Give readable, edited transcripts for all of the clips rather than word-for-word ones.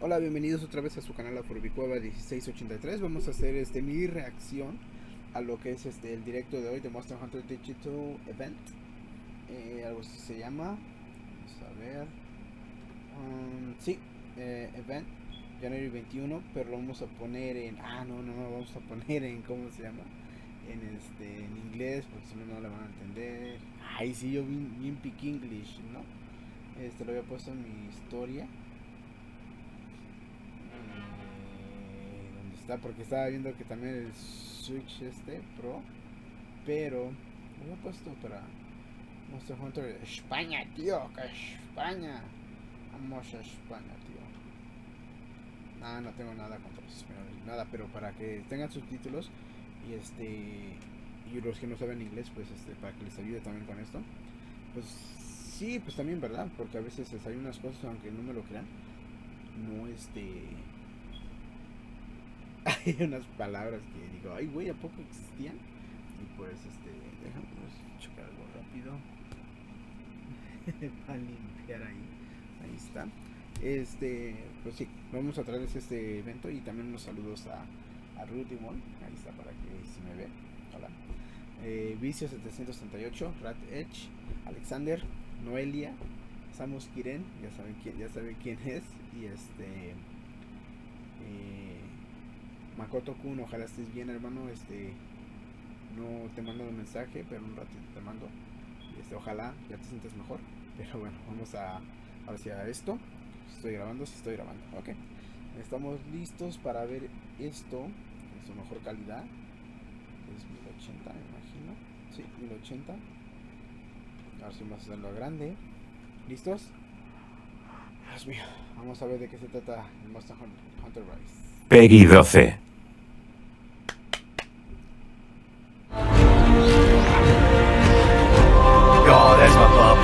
Hola, bienvenidos otra vez a su canal Afrobicueva 1683. Vamos a hacer mi reacción a lo que es el directo de hoy de Monster Hunter Digital Event. Algo así se llama. Vamos a ver. Event January 21, pero lo vamos a poner en vamos a poner en ¿cómo se llama? En inglés, porque si no no le van a entender. Ay, sí, yo bien pick English, ¿no? Lo había puesto en mi historia. ¿Dónde está? Porque estaba viendo que también el Switch Pro, pero lo había puesto para Monster Hunter España, tío, que España. Vamos a España, tío. No tengo nada contra los españoles, nada, pero para que tengan subtítulos y los que no saben inglés, pues para que les ayude también con esto. Pues sí, pues también, ¿verdad? Porque a veces hay unas cosas, aunque no me lo crean, no hay unas palabras que digo, ay güey, ¿a poco existían? Y pues déjame checar algo rápido para limpiar ahí está. Pues sí, vamos a traerles este evento y también unos saludos a Rudy Mon, ahí está para que si me ve. Hola. Vicio 738, Rat Edge, Alexander, Noelia, Samus Kiren, ya saben quién es, y Makoto Kun, ojalá estés bien, hermano. No te mando un mensaje, pero un ratito te mando. Ojalá ya te sientas mejor. Pero bueno, vamos ahora sí a esto. Estoy grabando, ok. Estamos listos para ver esto en su mejor calidad. Es 1080, me imagino. Sí, 1080. Ahora sí vamos a hacerlo grande. ¿Listos? Dios mío, vamos a ver de qué se trata el Monster Hunter Rise. Peggy 12. Oh, there's my pup.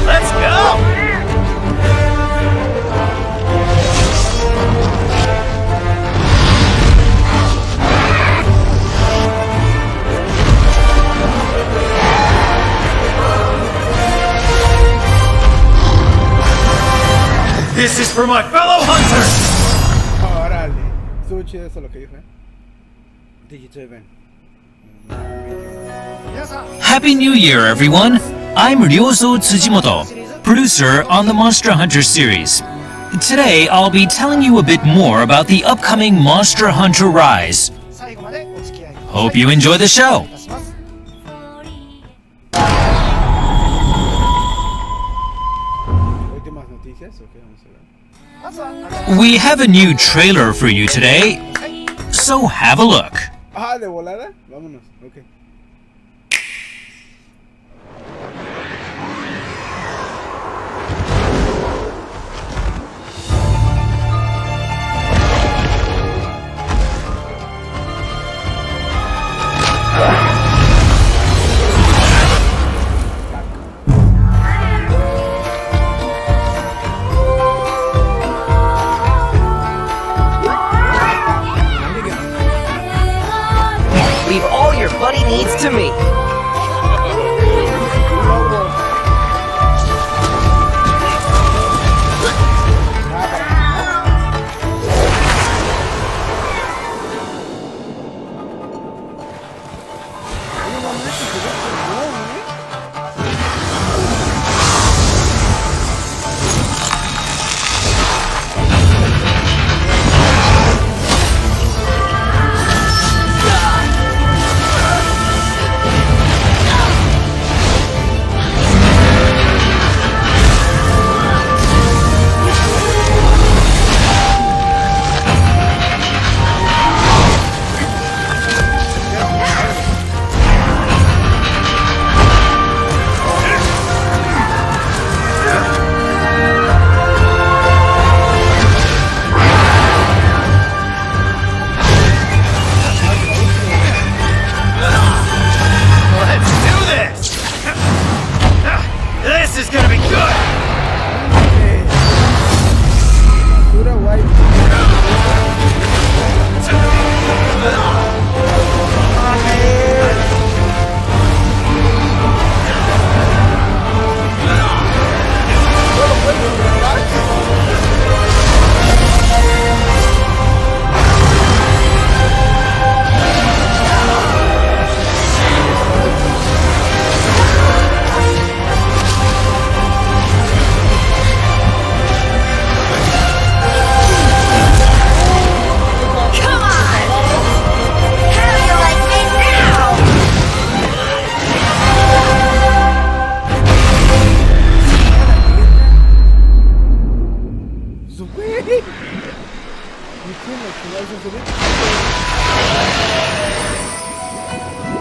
Let's go! This is for my fellow hunters! Órale, estuvo chido eso lo que dijo, Digital Event. Happy New Year, everyone! I'm Ryozo Tsujimoto, producer on the Monster Hunter series. Today, I'll be telling you a bit more about the upcoming Monster Hunter Rise. Hope you enjoy the show! Últimas noticias, ok, vamos a ver. We have a new trailer for you today, so have a look. De volada, vámonos, ok. Leave all your buddy needs to me.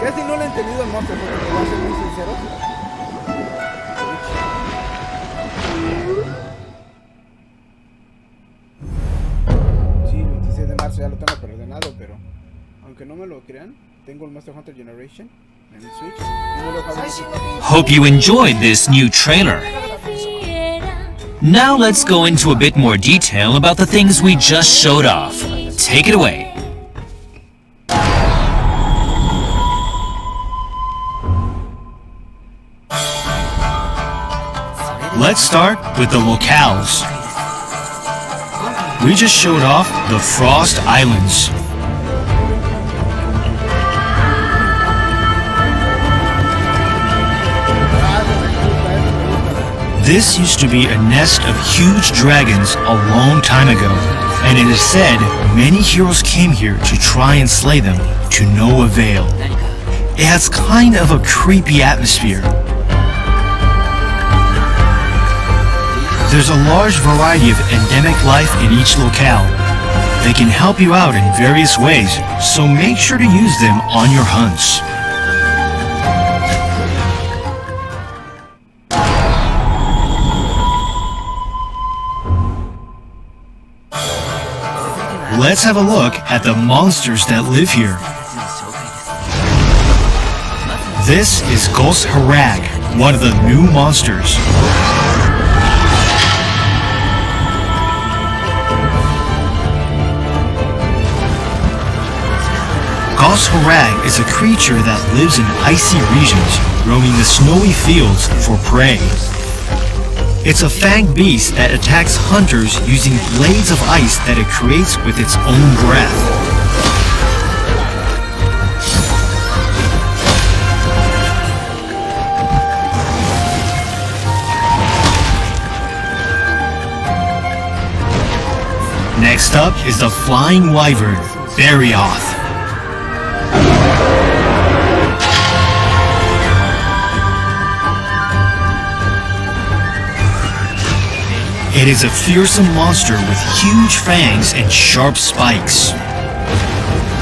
Casi no le he entendido el monstruo, porque me voy a ser muy sincero. Sí, el 26 de marzo ya lo tengo preordenado, pero aunque no me lo crean, tengo el Monster Hunter Generation en el Switch y no lo juego. Hope you enjoyed this new trailer. Now let's go into a bit more detail about the things we just showed off. Take it away. Let's start with the locales. We just showed off the Frost Islands. This used to be a nest of huge dragons a long time ago, and it is said many heroes came here to try and slay them to no avail. It has kind of a creepy atmosphere. There's a large variety of endemic life in each locale. They can help you out in various ways, so make sure to use them on your hunts. Let's have a look at the monsters that live here. This is Gos Harag, one of the new monsters. Gos Harag is a creature that lives in icy regions, roaming the snowy fields for prey. It's a fanged beast that attacks hunters using blades of ice that it creates with its own breath. Next up is the flying wyvern, Barioth. It is a fearsome monster with huge fangs and sharp spikes.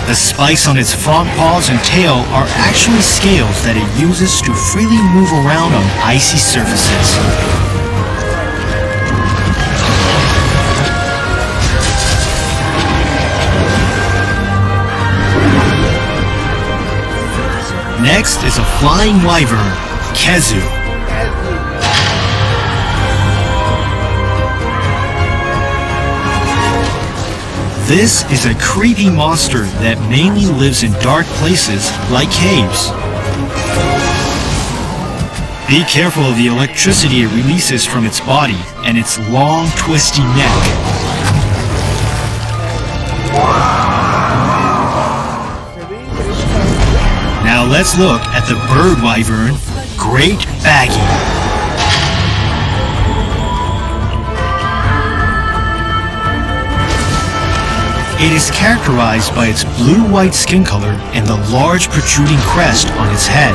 The spikes on its front paws and tail are actually scales that it uses to freely move around on icy surfaces. Next is a flying wyvern, Kezu. This is a creepy monster that mainly lives in dark places like caves. Be careful of the electricity it releases from its body and its long, twisty neck. Now let's look at the bird wyvern, Great Baggy. It is characterized by its blue-white skin color and the large protruding crest on its head.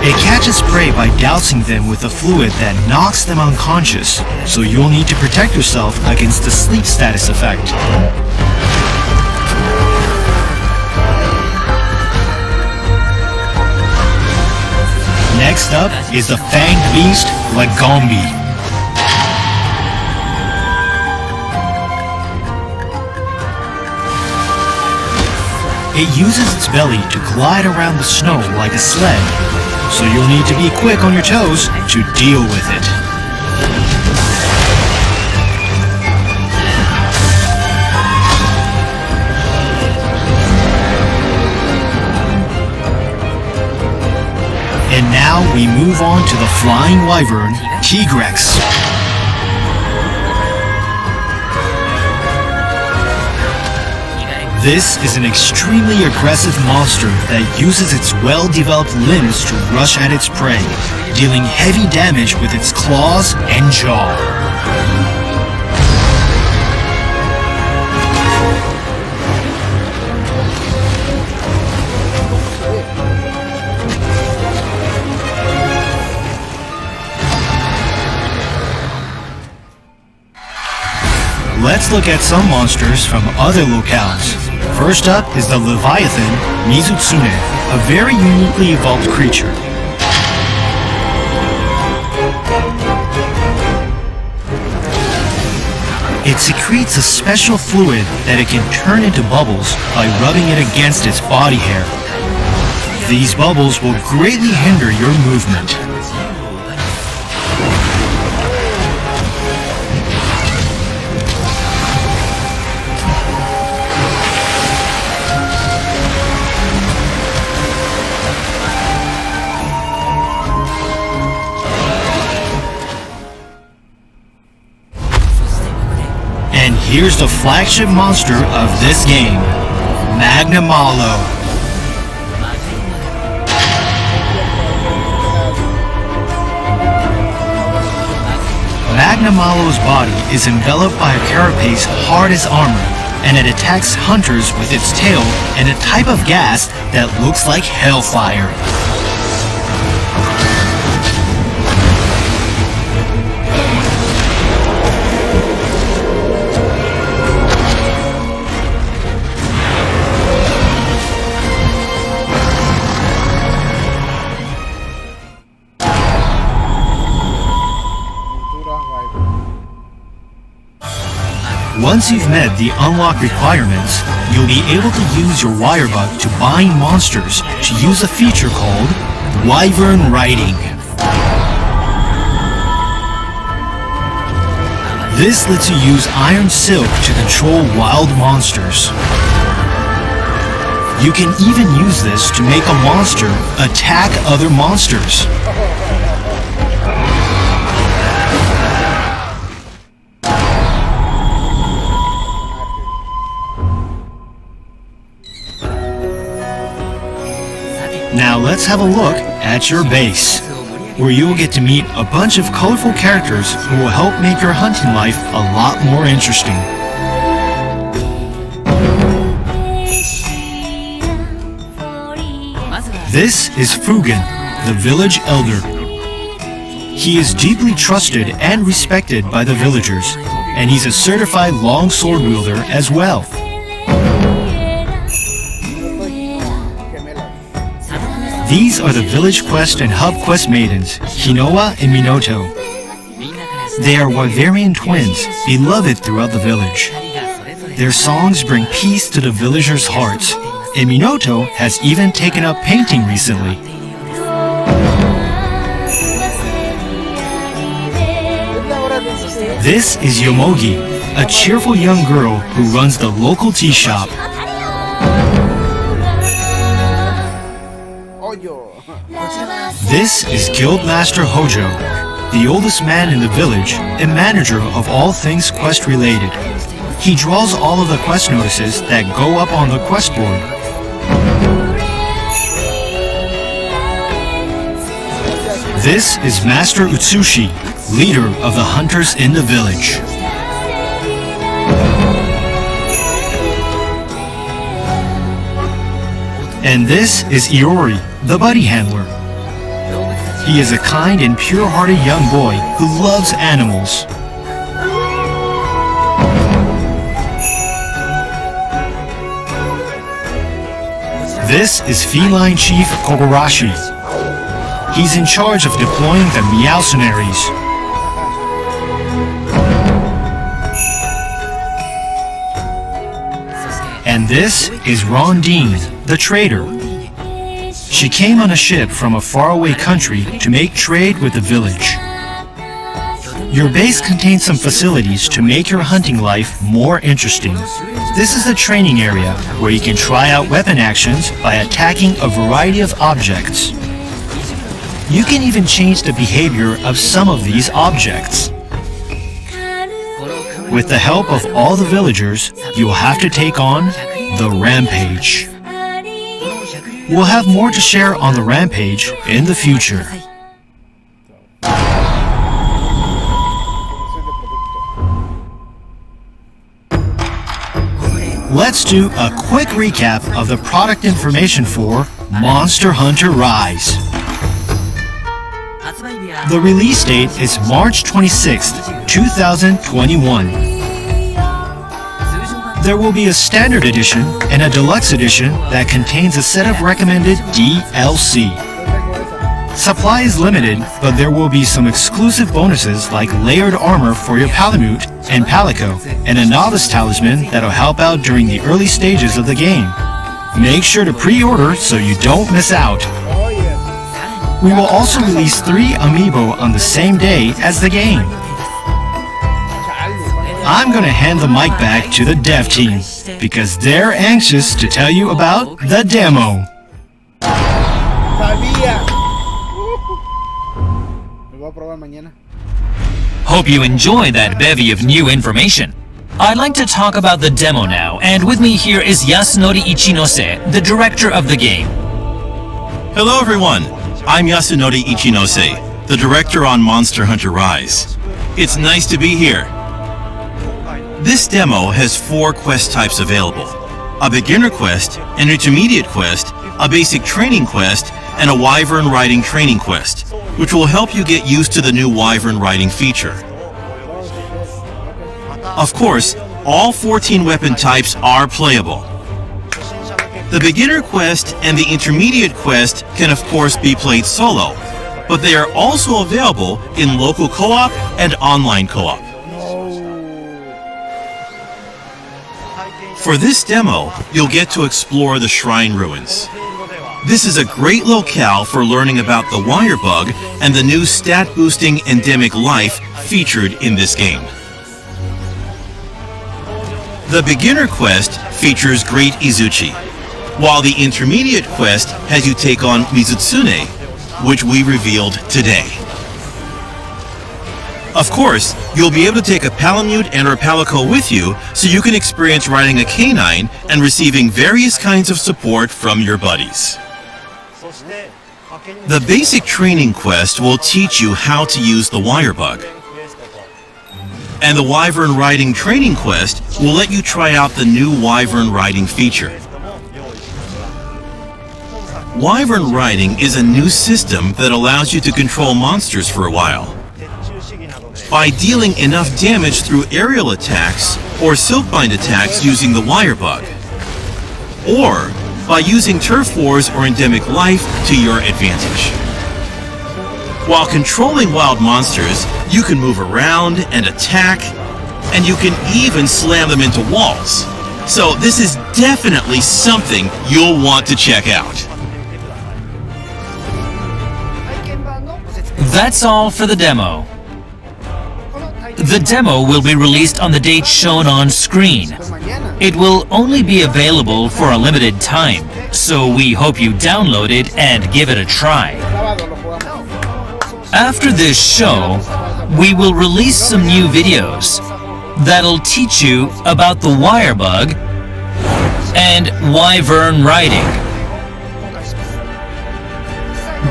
It catches prey by dousing them with a fluid that knocks them unconscious, so you'll need to protect yourself against the sleep status effect. Next up is the fanged beast, Lagombi. It uses its belly to glide around the snow like a sled, so you'll need to be quick on your toes to deal with it. And now we move on to the flying wyvern, Tigrex. This is an extremely aggressive monster that uses its well-developed limbs to rush at its prey, dealing heavy damage with its claws and jaw. Let's look at some monsters from other locales. First up is the Leviathan Mizutsune, a very uniquely evolved creature. It secretes a special fluid that it can turn into bubbles by rubbing it against its body hair. These bubbles will greatly hinder your movement. And here's the flagship monster of this game, Magnamalo. Magnamalo's body is enveloped by a carapace hard as armor, and it attacks hunters with its tail and a type of gas that looks like hellfire. Once you've met the unlock requirements, you'll be able to use your wire bug to bind monsters to use a feature called Wyvern Riding. This lets you use Iron Silk to control wild monsters. You can even use this to make a monster attack other monsters. Now let's have a look at your base, where you will get to meet a bunch of colorful characters who will help make your hunting life a lot more interesting. This is Fugen, the village elder. He is deeply trusted and respected by the villagers, and he's a certified longsword wielder as well. These are the village quest and hub quest maidens, Hinoa and Minoto. They are Wyverian twins, beloved throughout the village. Their songs bring peace to the villagers' hearts, and Minoto has even taken up painting recently. This is Yomogi, a cheerful young girl who runs the local tea shop. This is Guildmaster Hojo, the oldest man in the village and manager of all things quest related. He draws all of the quest notices that go up on the quest board. This is Master Utsushi, leader of the hunters in the village. And this is Iori, the buddy handler. He is a kind and pure-hearted young boy who loves animals. This is Feline Chief Kogarashi. He's in charge of deploying the Meowcenaries. And this is Rondine, the trader. She came on a ship from a faraway country to make trade with the village. Your base contains some facilities to make your hunting life more interesting. This is the training area where you can try out weapon actions by attacking a variety of objects. You can even change the behavior of some of these objects. With the help of all the villagers, you will have to take on the Rampage. We'll have more to share on the Rampage in the future. Let's do a quick recap of the product information for Monster Hunter Rise. The release date is March 26th, 2021. There will be a standard edition and a deluxe edition that contains a set of recommended DLC. Supply is limited, but there will be some exclusive bonuses like layered armor for your Palamute and Palico, and a novice talisman that'll help out during the early stages of the game. Make sure to pre-order so you don't miss out. We will also release 3 amiibo on the same day as the game. I'm gonna hand the mic back to the dev team because they're anxious to tell you about the demo. Sabía. Lo voy a probar mañana. Hope you enjoy that bevy of new information. I'd like to talk about the demo now, and with me here is Yasunori Ichinose, the director of the game. Hello everyone, I'm Yasunori Ichinose, the director on Monster Hunter Rise. It's nice to be here. This demo has 4 quest types available: a beginner quest, an intermediate quest, a basic training quest, and a wyvern riding training quest, which will help you get used to the new wyvern riding feature. Of course, all 14 weapon types are playable. The beginner quest and the intermediate quest can of course be played solo, but they are also available in local co-op and online co-op. For this demo, you'll get to explore the shrine ruins. This is a great locale for learning about the wire bug and the new stat-boosting endemic life featured in this game. The beginner quest features Great Izuchi, while the intermediate quest has you take on Mizutsune, which we revealed today. Of course, you'll be able to take a Palamute and or Palico with you so you can experience riding a canine and receiving various kinds of support from your buddies. The basic training quest will teach you how to use the wire bug. And the wyvern riding training quest will let you try out the new wyvern riding feature. Wyvern riding is a new system that allows you to control monsters for a while. By dealing enough damage through aerial attacks or silkbind attacks using the wire bug, or by using turf wars or endemic life to your advantage. While controlling wild monsters, you can move around and attack, and you can even slam them into walls. So this is definitely something you'll want to check out. That's all for the demo. The demo will be released on the date shown on screen. It will only be available for a limited time, so we hope you download it and give it a try. After this show, we will release some new videos that'll teach you about the wire bug and wyvern riding.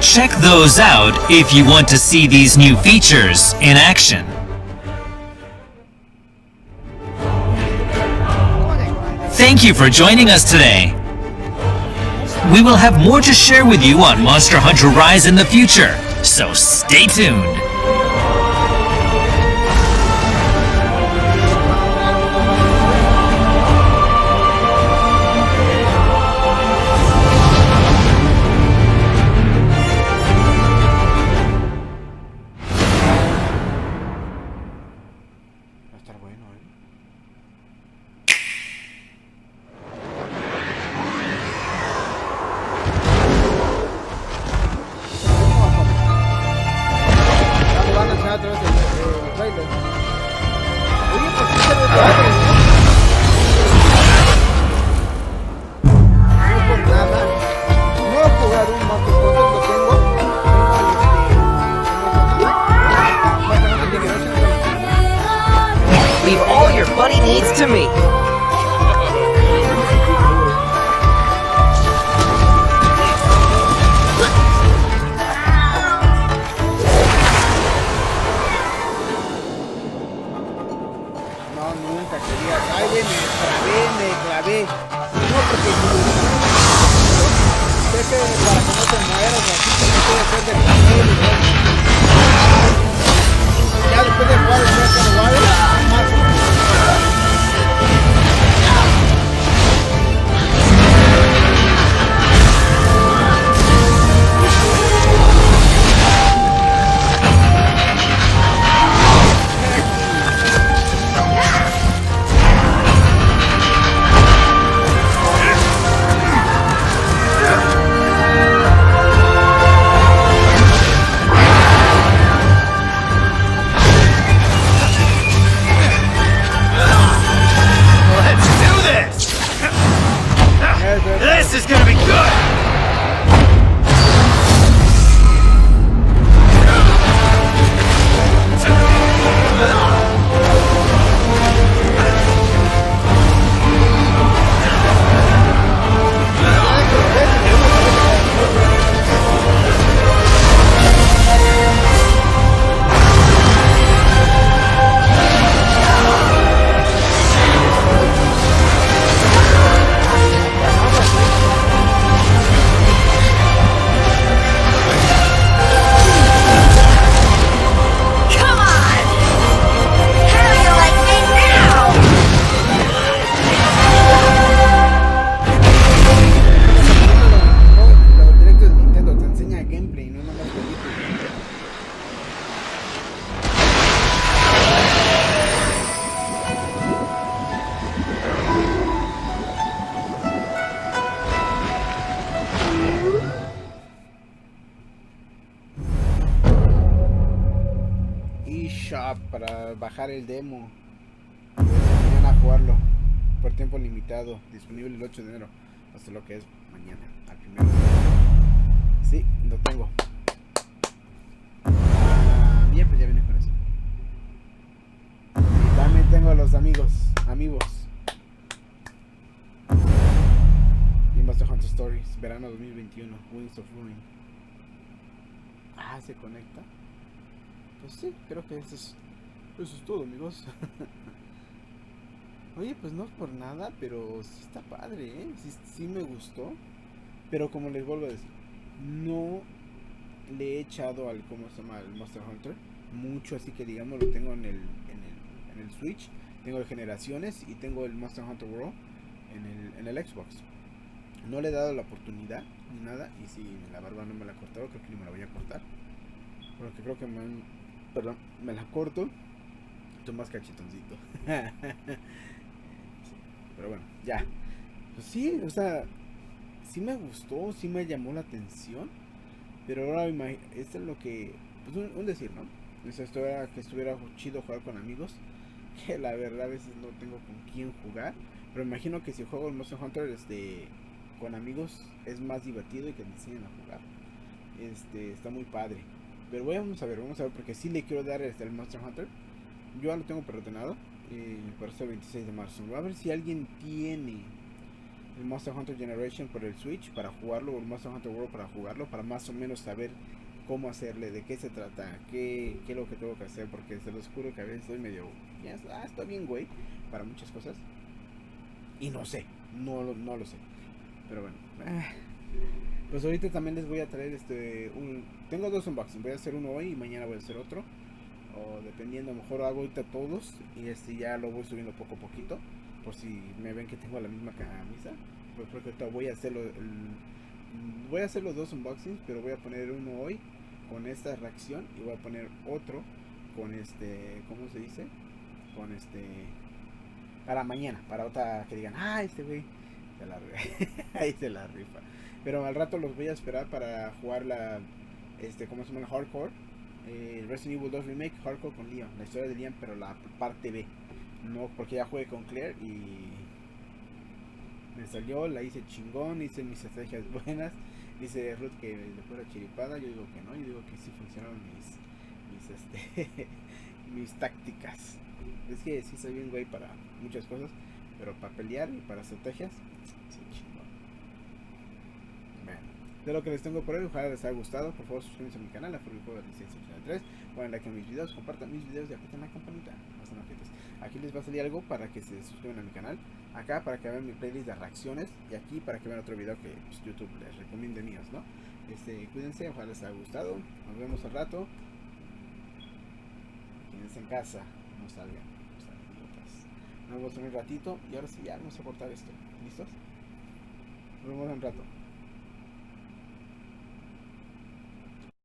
Check those out if you want to see these new features in action. Thank you for joining us today. We will have more to share with you on Monster Hunter Rise in the future, so stay tuned. Va a estar bueno, ¿eh? Van a enseñar otra vez el trailer. Oye, pues sí se ve padre, ¿no? No por nada. No he jugado un Monster Hunter, lo tengo. Leave all your buddy needs to me. No, nunca quería. Ay, güey, me clavé. No, porque sé que para que no te mueras, así que no puedes hacer de clavé, ya después de jugar el Breath of the Wild, más. This is gonna be good! Come on! How do you like me now? Los directos de Nintendo te enseña gameplay, no nada más películas. eShop para bajar el demo. Mañana a jugarlo por tiempo limitado, disponible el 8 de enero, hasta lo que es mañana, al primero. Sí, lo tengo. Bien, pues ya viene con eso. Y también tengo a los amigos. Y Monster Hunter Stories, verano 2021, Wings of Ruin. ¿Se conecta? Pues sí, creo que eso es todo, amigos. Oye, pues no es por nada, pero sí está padre, ¿eh? Sí me gustó. Pero como les vuelvo a decir, no le he echado al, ¿cómo se llama? El Monster Hunter mucho, así que digamos lo tengo en el Switch. Tengo el Generaciones y tengo el Monster Hunter World en el Xbox. No le he dado la oportunidad ni nada. Y si la barba no me la he cortado, creo que ni me la voy a cortar. Porque creo que me la corto. Estoy más cachetoncito. Sí, pero bueno, ya. Pues sí, o sea, sí me gustó, sí me llamó la atención. Pero ahora esto es lo que, pues un decir, ¿no? Esto era que estuviera chido jugar con amigos. Que la verdad a veces no tengo con quién jugar. Pero me imagino que si juego el Monster Hunter con amigos es más divertido y que me enseñen a jugar. Está muy padre. Pero vamos a ver porque sí le quiero dar el Monster Hunter. Yo ya lo tengo preordenado para este 26 de marzo. A ver si alguien tiene el Monster Hunter Generation por el Switch para jugarlo, o el Monster Hunter World para jugarlo, para más o menos saber cómo hacerle, de qué se trata, qué es lo que tengo que hacer, porque se los juro que a veces estoy medio, está bien güey, para muchas cosas, y no sé, no lo sé, pero bueno, pues ahorita también les voy a traer tengo dos unboxings, voy a hacer uno hoy y mañana voy a hacer otro, o dependiendo, a lo mejor hago ahorita todos, y ya lo voy subiendo poco a poquito, por si me ven que tengo la misma camisa, pues porque ahorita voy a hacer los dos unboxings, pero voy a poner uno hoy con esta reacción y voy a poner otro con ¿cómo se dice? Con para mañana, para otra que digan, güey ahí se la rifa. Pero al rato los voy a esperar para jugar ¿cómo se llama? Hardcore, Resident Evil 2 Remake, Hardcore con Leon, la historia de Leon, pero la parte B. No, porque ya jugué con Claire y me salió, la hice chingón, hice mis estrategias buenas. Dice Ruth que le fue la chiripada, yo digo que no, yo digo que sí funcionaron mis tácticas. Es que sí soy bien güey para muchas cosas, pero para pelear y para estrategias, sí chingón. Bueno, de lo que les tengo por hoy, ojalá les haya gustado. Por favor suscríbanse a mi canal, a Juego de Licencia 83, pongan like a mis videos, compartan mis videos y aprieten la campanita. Aquí les va a salir algo para que se suscriban a mi canal, acá para que vean mi playlist de reacciones, y aquí para que vean otro video que pues, YouTube les recomiende míos, ¿no? Cuídense, ojalá les haya gustado. Nos vemos al rato. Quédense en casa, no salgan, idiotas. Nos vemos en un ratito y ahora sí ya vamos a cortar esto. ¿Listos? Nos vemos en un rato.